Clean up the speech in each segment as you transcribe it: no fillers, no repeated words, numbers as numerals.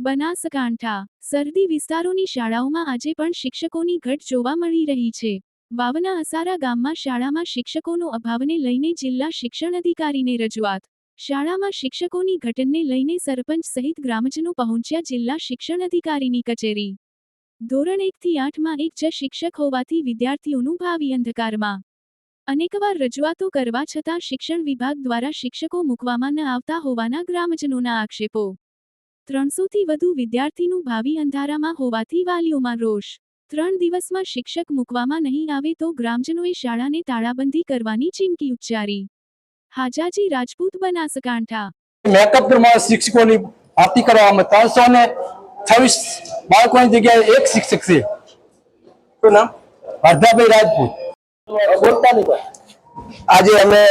બનાસકાંઠા સરહદી વિસ્તારોની શાળાઓમાં આજે પણ શિક્ષકોની ઘટ જોવા મળી રહી છે। વાવના અસારા ગામમાં શાળામાં શિક્ષકોનો અભાવને લઈને જિલ્લા શિક્ષણ અધિકારીને રજૂઆત। શાળામાં શિક્ષકોની ઘટને લઈને સરપંચ સહિત ગ્રામજનો પહોંચ્યા જિલ્લા શિક્ષણ અધિકારીની કચેરી। ધોરણ 1 થી 8માં એક જ શિક્ષક હોવાથી વિદ્યાર્થીઓનું ભાવિ અંધકારમાં। અનેકવાર રજૂઆતો કરવા છતાં શિક્ષણ વિભાગ દ્વારા શિક્ષકો મૂકવામાં ન આવતા હોવાના ગ્રામજનોના આક્ષેપો। 300 થી વધુ વિદ્યાર્થીનું ભાવિ અંધારામાં હોવાથી વાલીઓમાં રોષ। 3 દિવસમાં શિક્ષક મૂકવામાં નહીં આવે તો ગ્રામજનોએ શાળાને તાળાબંધી કરવાની ચીમકી ઉચ્ચારી। હાજાજી રાજપૂત બનાસકાંઠા મેકઅપમાં શિક્ષકોની ભરતી કરવામાં 326 બાળકોની જગ્યાએ એક શિક્ષક છે। શું નામ? હરદાભાઈ રાજપૂત। આજે અમે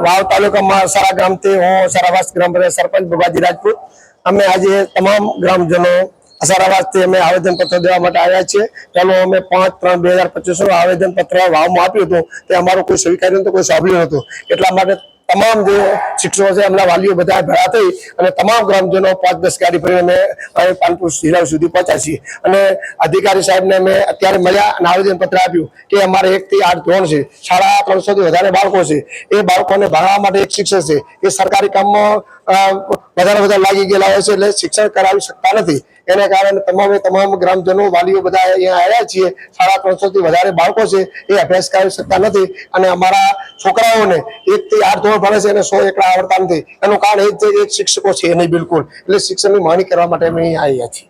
વાવ તાલુકામાં અસારા ગામથી હું અસારાવાસ ગ્રામ પંચાયત સરપંચ ભવાજી રાજપૂત અમે આજે તમામ ગ્રામજનો અસારાવાસથી અમે આવેદનપત્ર દેવા માટે આવ્યા છીએ। પહેલું અમે 5/3/2025 આવેદનપત્ર વાવમાં આપ્યું હતું તે અમારું કોઈ સ્વીકાર્યું નહોતું, કોઈ સાંભળ્યું નહોતું। એટલા માટે તમામ જે શિક્ષકો છે એમના વાલીઓ બધા ભેગા થઈ અને તમામ ગ્રામજનો 5-10 ગાડી ભરીને અમે અહીં પાનપુર જિલ્લા સુધી પહોંચ્યા છીએ અને અધિકારી સાહેબને અમે અત્યારે મળ્યા અને આવેદનપત્ર આપ્યું કે અમારે 1 થી 8 ધોરણ છે, શાળા 300 થી વધારે બાળકો છે, એ બાળકોને ભણાવવા માટે એક શિક્ષક છે, એ સરકારી કામમાં વધારે લાગી ગયેલા હોય છે એટલે શિક્ષણ કરાવી શકતા નથી। એને કારણે તમામ ગ્રામજનો વાલીઓ બધા અહીંયા આવ્યા છીએ। શાળા 300 થી વધારે બાળકો છે એ અભ્યાસ કરી શકતા નથી અને અમારા છોકરાઓને 1 થી 8 ધોરણ ભણે છે અને 100 એકડા આવડતા નથી। એનું કારણ એ જ છે કે શિક્ષકો છે નહીં બિલકુલ, એટલે શિક્ષણની માંગણી કરવા માટે અમે અહીંયા આવ્યા છીએ।